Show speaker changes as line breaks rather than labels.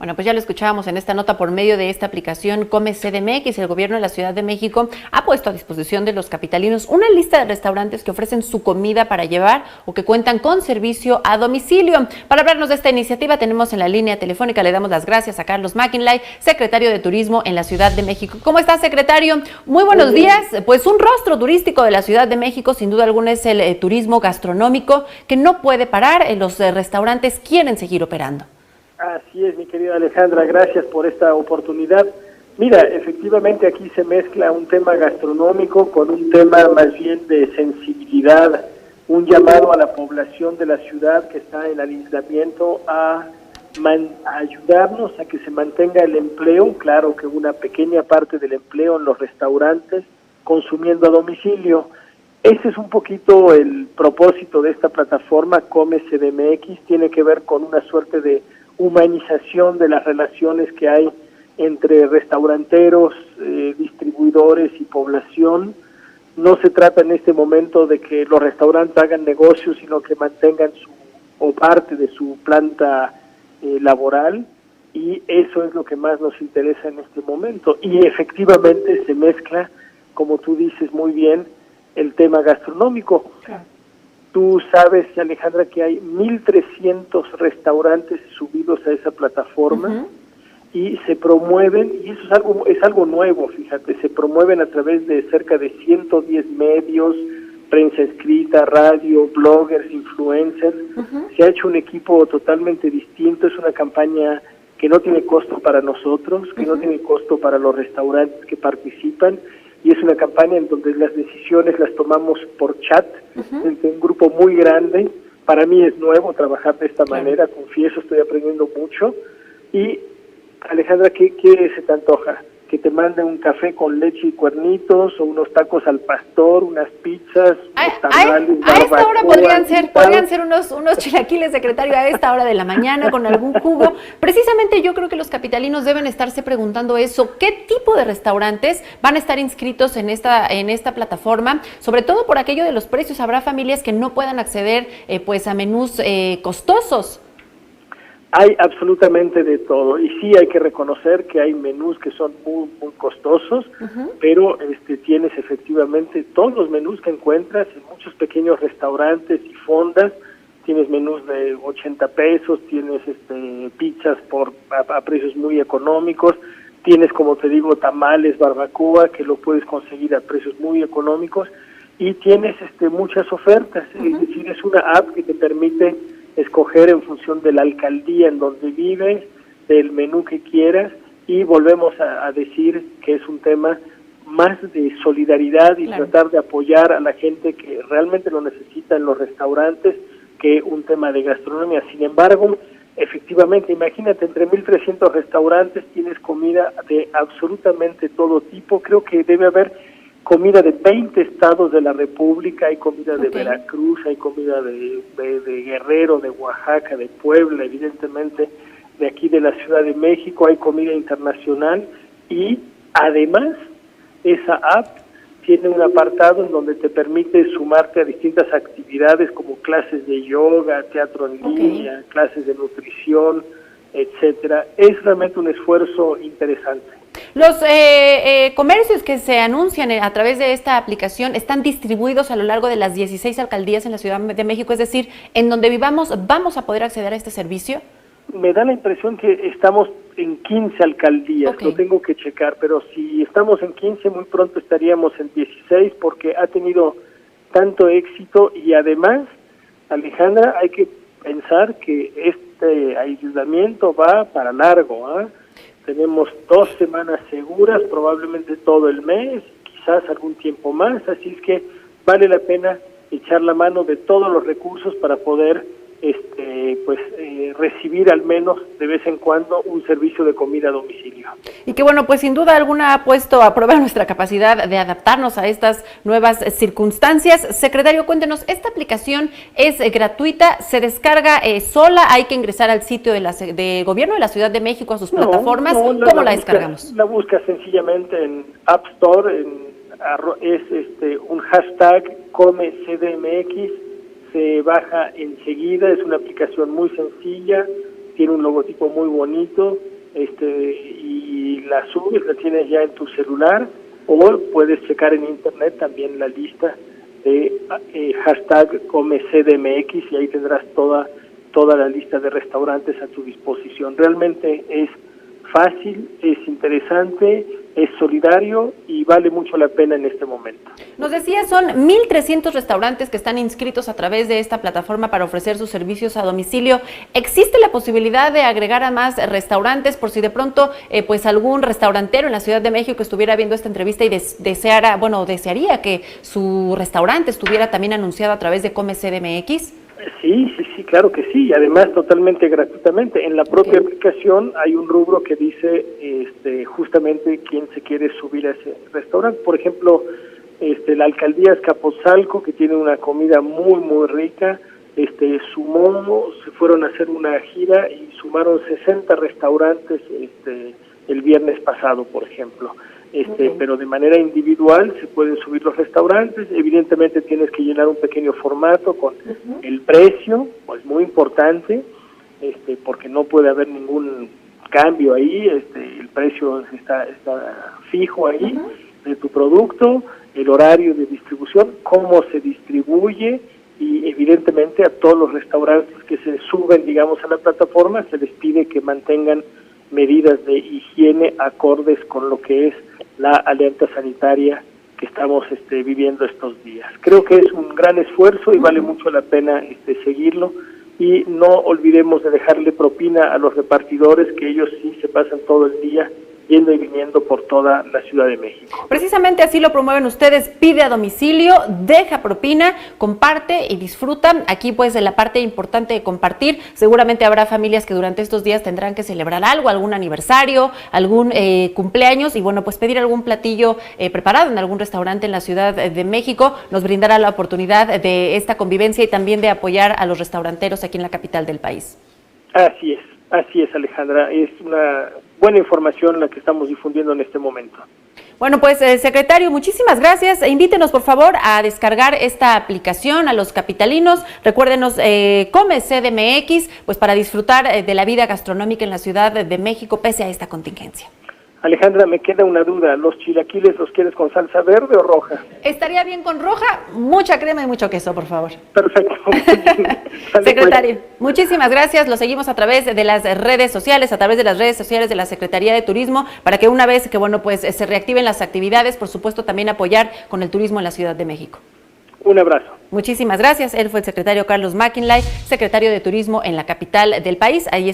Bueno, pues ya lo escuchábamos en esta nota por medio de esta aplicación Come CDMX. El gobierno de la Ciudad de México ha puesto a disposición de los capitalinos una lista de restaurantes que ofrecen su comida para llevar o que cuentan con servicio a domicilio. Para hablarnos de esta iniciativa tenemos en la línea telefónica, le damos las gracias a Carlos McInlay, secretario de Turismo en la Ciudad de México. ¿Cómo está, secretario? Muy buenos días. Pues un rostro turístico de la Ciudad de México, sin duda alguna, es el turismo gastronómico, que no puede parar. Los restaurantes quieren seguir operando.
Así es, mi querida Alejandra, gracias por esta oportunidad. Mira, efectivamente aquí se mezcla un tema gastronómico con un tema más bien de sensibilidad, un llamado a la población de la ciudad que está en aislamiento a ayudarnos a que se mantenga el empleo, claro que una pequeña parte del empleo en los restaurantes, consumiendo a domicilio. Ese es un poquito el propósito de esta plataforma Come CDMX, tiene que ver con una suerte de humanización de las relaciones que hay entre restauranteros, distribuidores y población. No se trata en este momento de que los restaurantes hagan negocios, sino que mantengan o parte de su planta laboral, y eso es lo que más nos interesa en este momento. Y efectivamente se mezcla, como tú dices muy bien, el tema gastronómico. Claro. Tú sabes, Alejandra, que hay 1,300 restaurantes subidos a esa plataforma y se promueven, y eso es algo nuevo, fíjate, se promueven a través de cerca de 110 medios, prensa escrita, radio, bloggers, influencers. Se ha hecho un equipo totalmente distinto, es una campaña que no tiene costo para nosotros, que no tiene costo para los restaurantes que participan, y es una campaña en donde las decisiones las tomamos por chat, entre un grupo muy grande. Para mí es nuevo trabajar de esta manera, confieso, estoy aprendiendo mucho. Y, Alejandra, ¿qué se te antoja? ¿Que te manden un café con leche y cuernitos, o unos tacos al pastor, unas pizzas, unos tamales,
a esta hora podrían ser unos chilaquiles, secretario, a esta hora de la mañana con algún jugo? Precisamente yo creo que los capitalinos deben estarse preguntando eso. ¿Qué tipo de restaurantes van a estar inscritos en esta plataforma? Sobre todo por aquello de los precios. Habrá familias que no puedan acceder pues a menús costosos.
Hay absolutamente de todo, y sí hay que reconocer que hay menús que son muy, muy costosos, pero tienes efectivamente todos los menús que encuentras en muchos pequeños restaurantes y fondas. Tienes menús de 80 pesos, tienes pizzas a precios muy económicos, tienes, como te digo, tamales, barbacoa, que lo puedes conseguir a precios muy económicos, y tienes muchas ofertas. Es decir, es una app que te permite escoger en función de la alcaldía en donde vives, del menú que quieras, y volvemos a decir que es un tema más de solidaridad y tratar de apoyar a la gente que realmente lo necesita en los restaurantes, que un tema de gastronomía. Sin embargo, efectivamente, imagínate, entre 1,300 restaurantes tienes comida de absolutamente todo tipo. Creo que debe haber comida de 20 estados de la República, hay comida de Veracruz, hay comida de Guerrero, de Oaxaca, de Puebla, evidentemente de aquí de la Ciudad de México, hay comida internacional, y además esa app tiene un apartado en donde te permite sumarte a distintas actividades como clases de yoga, teatro en línea, clases de nutrición, etcétera. Es realmente un esfuerzo interesante.
Los comercios que se anuncian a través de esta aplicación están distribuidos a lo largo de las 16 alcaldías en la Ciudad de México, es decir, en donde vivamos, ¿vamos a poder acceder a este servicio?
Me da la impresión que estamos en 15 alcaldías, lo tengo que checar, pero si estamos en 15, muy pronto estaríamos en 16, porque ha tenido tanto éxito, y además, Alejandra, hay que pensar que este aislamiento va para largo, ¿eh? Tenemos 2 semanas seguras, probablemente todo el mes, quizás algún tiempo más, así es que vale la pena echar la mano de todos los recursos para poder recibir al menos de vez en cuando un servicio de comida a domicilio.
Y que bueno, pues sin duda alguna ha puesto a prueba nuestra capacidad de adaptarnos a estas nuevas circunstancias. Secretario, cuéntenos, ¿esta aplicación es gratuita? ¿Se descarga sola? ¿Hay que ingresar al sitio de gobierno de la Ciudad de México, a sus plataformas? ¿Cómo la descargamos?
La buscas sencillamente en App Store, es un hashtag Come CDMX, se baja enseguida, es una aplicación muy sencilla, tiene un logotipo muy bonito, y la subes, la tienes ya en tu celular, o puedes checar en internet también la lista de hashtag ComeCDMX, y ahí tendrás toda la lista de restaurantes a tu disposición. Realmente es fácil, es interesante, es solidario y vale mucho la pena en este momento.
Nos decía, son 1.300 restaurantes que están inscritos a través de esta plataforma para ofrecer sus servicios a domicilio. ¿Existe la posibilidad de agregar a más restaurantes por si de pronto pues algún restaurantero en la Ciudad de México estuviera viendo esta entrevista y desearía que su restaurante estuviera también anunciado a través de ComeCDMX?
Sí, claro que sí, y además totalmente gratuitamente. En la propia aplicación hay un rubro que dice justamente quién se quiere subir a ese restaurante. Por ejemplo, la alcaldía Azcapotzalco, que tiene una comida muy rica, se fueron a hacer una gira y sumaron 60 restaurantes el viernes pasado, por ejemplo. Pero de manera individual se pueden subir los restaurantes. Evidentemente tienes que llenar un pequeño formato con el precio, pues muy importante, porque no puede haber ningún cambio ahí, el precio está fijo ahí de tu producto, el horario de distribución, cómo se distribuye, y evidentemente a todos los restaurantes que se suben, digamos, a la plataforma se les pide que mantengan medidas de higiene acordes con lo que es la alerta sanitaria que estamos viviendo estos días. Creo que es un gran esfuerzo y vale mucho la pena seguirlo, y no olvidemos de dejarle propina a los repartidores, que ellos sí se pasan todo el día yendo y viniendo por toda la Ciudad de México.
Precisamente así lo promueven ustedes: pide a domicilio, deja propina, comparte y disfruta. Aquí pues de la parte importante de compartir, seguramente habrá familias que durante estos días tendrán que celebrar algo, algún aniversario, algún cumpleaños, y bueno, pues pedir algún platillo preparado en algún restaurante en la Ciudad de México nos brindará la oportunidad de esta convivencia y también de apoyar a los restauranteros aquí en la capital del país.
Así es, Alejandra, es una buena información la que estamos difundiendo en este momento.
Bueno, pues secretario, muchísimas gracias. Invítenos por favor a descargar esta aplicación a los capitalinos. Recuérdenos ComeCDMX, pues para disfrutar de la vida gastronómica en la Ciudad de México pese a esta contingencia.
Alejandra, me queda una duda. ¿Los chilaquiles los quieres con salsa verde o roja?
Estaría bien con roja, mucha crema y mucho queso, por favor.
Perfecto.
Secretario, muchísimas gracias. Lo seguimos a través de las redes sociales, de la Secretaría de Turismo, para que una vez que pues se reactiven las actividades, por supuesto también apoyar con el turismo en la Ciudad de México.
Un abrazo.
Muchísimas gracias. Él fue el secretario Carlos McKinley, secretario de Turismo en la capital del país. Ahí está.